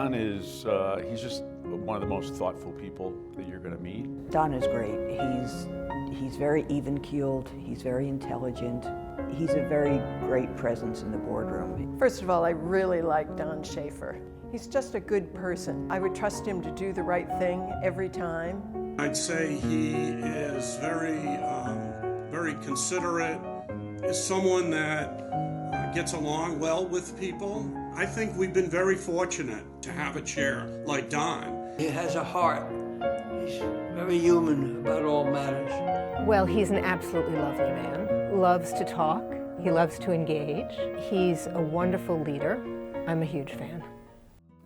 Don is, he's just one of the most thoughtful people that you're going to meet. Don is great. He's very even-keeled, he's very intelligent. He's a very great presence in the boardroom. First of all, I really like Don Schaeffer. He's just a good person. I would trust him to do the right thing every time. I'd say he is very considerate, is someone that gets along well with people. I think we've been very fortunate to have a chair like Don. He has a heart. He's very human about all matters. Well, he's an absolutely lovely man. Loves to talk. He loves to engage. He's a wonderful leader. I'm a huge fan.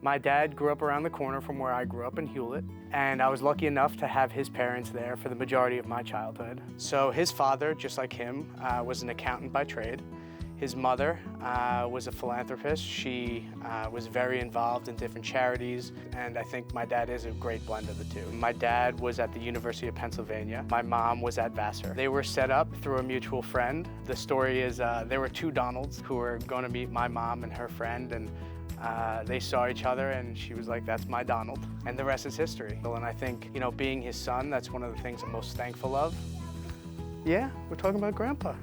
My dad grew up around the corner from where I grew up in Hewlett, and I was lucky enough to have his parents there for the majority of my childhood. So his father, just like him, was an accountant by trade. His mother was a philanthropist. She was very involved in different charities, and I think my dad is a great blend of the two. My dad was at the University of Pennsylvania. My mom was at Vassar. They were set up through a mutual friend. The story is there were two Donalds who were going to meet my mom and her friend, and they saw each other, and she was like, "That's my Donald," and the rest is history. And I think, you know, being his son, that's one of the things I'm most thankful of. Yeah, we're talking about Grandpa.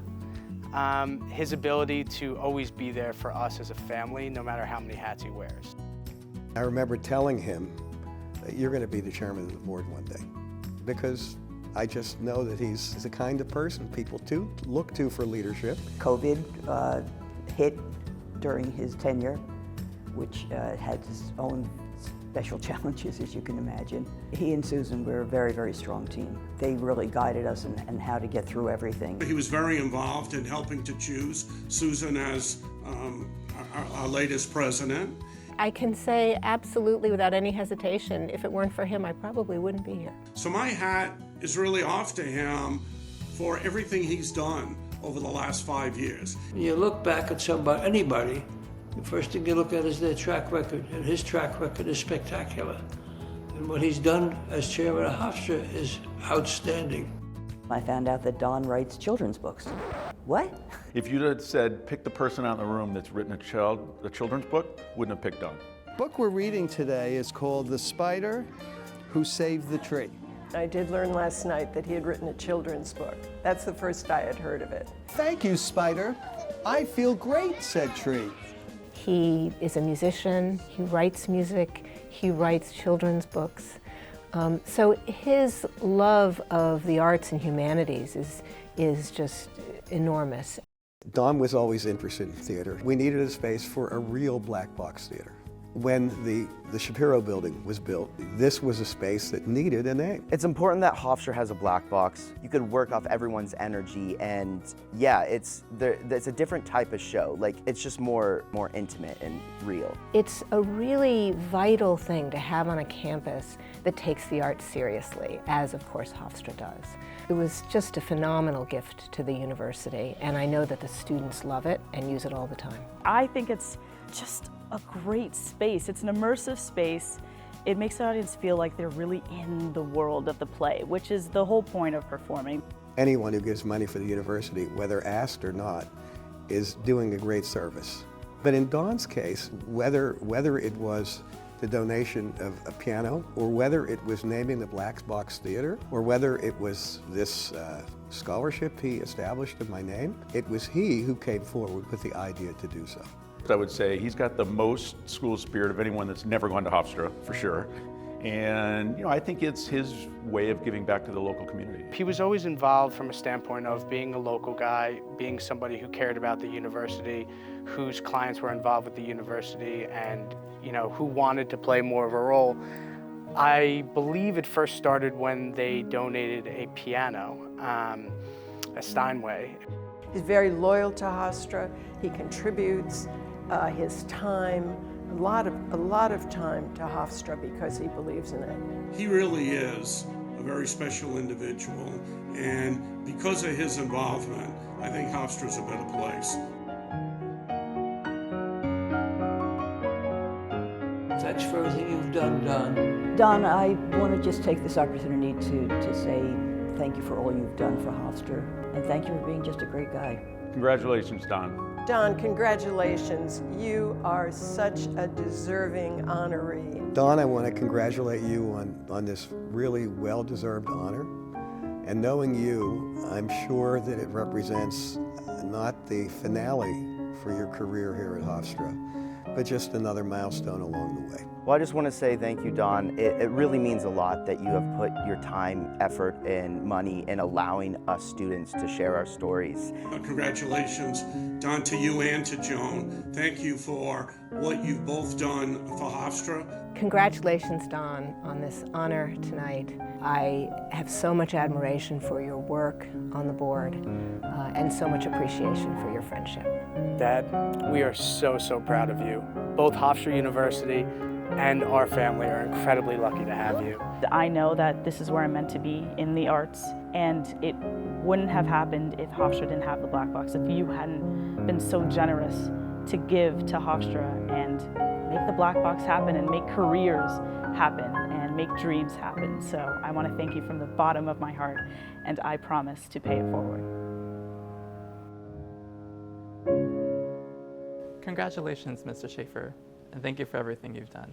His ability to always be there for us as a family, no matter how many hats he wears. I remember telling him that you're going to be the chairman of the board one day, because I just know that he's the kind of person people look to for leadership. COVID hit during his tenure, which had its own special challenges, as you can imagine. He and Susan were a very, very strong team. They really guided us in how to get through everything. He was very involved in helping to choose Susan as our latest president. I can say absolutely without any hesitation, if it weren't for him, I probably wouldn't be here. So my hat is really off to him for everything he's done over the last 5 years. When you look back at anybody, the first thing you look at is their track record, and his track record is spectacular. And what he's done as chairman of Hofstra is outstanding. I found out that Don writes children's books. What? If you'd have said, pick the person out in the room that's written a children's book, wouldn't have picked Don. The book we're reading today is called The Spider Who Saved the Tree. I did learn last night that he had written a children's book. That's the first I had heard of it. Thank you, Spider. I feel great, said Tree. He is a musician, he writes music, he writes children's books. So his love of the arts and humanities is just enormous. Don was always interested in theater. We needed a space for a real black box theater. When the Shapiro building was built, this was a space that needed a name. It's important that Hofstra has a black box. You could work off everyone's energy, and yeah, it's a different type of show. Like, it's just more intimate and real. It's a really vital thing to have on a campus that takes the arts seriously, as of course Hofstra does. It was just a phenomenal gift to the university, and I know that the students love it and use it all the time. I think it's just a great space. It's an immersive space. It makes the audience feel like they're really in the world of the play, which is the whole point of performing. Anyone who gives money for the university, whether asked or not, is doing a great service. But in Don's case, whether it was the donation of a piano, or whether it was naming the Black Box Theater, or whether it was this scholarship he established in my name, it was he who came forward with the idea to do so. I would say he's got the most school spirit of anyone that's never gone to Hofstra, for sure. And I think it's his way of giving back to the local community. He was always involved from a standpoint of being a local guy, being somebody who cared about the university, whose clients were involved with the university, and who wanted to play more of a role. I believe it first started when they donated a piano, a Steinway. He's very loyal to Hofstra. He contributes his time, a lot of time to Hofstra because he believes in it. He really is a very special individual, and because of his involvement, I think Hofstra's a better place. Thanks for everything you've done, Don. Don, I want to just take this opportunity to say thank you for all you've done for Hofstra, and thank you for being just a great guy. Congratulations, Don. Don, congratulations. You are such a deserving honoree. Don, I want to congratulate you on this really well-deserved honor. And knowing you, I'm sure that it represents not the finale for your career here at Hofstra, but just another milestone along the way. Well, I just want to say thank you, Don. It really means a lot that you have put your time, effort, and money in allowing us students to share our stories. Congratulations, Don, to you and to Joan. Thank you for what you've both done for Hofstra. Congratulations, Don, on this honor tonight. I have so much admiration for your work on the board and so much appreciation for your friendship. Dad, we are so, so proud of you. Both Hofstra University and our family are incredibly lucky to have you. I know that this is where I'm meant to be, in the arts, and it wouldn't have happened if Hofstra didn't have the black box, if you hadn't been so generous to give to Hofstra and make the black box happen and make careers happen and make dreams happen. So I want to thank you from the bottom of my heart, and I promise to pay it forward. Congratulations, Mr. Schaeffer, and thank you for everything you've done.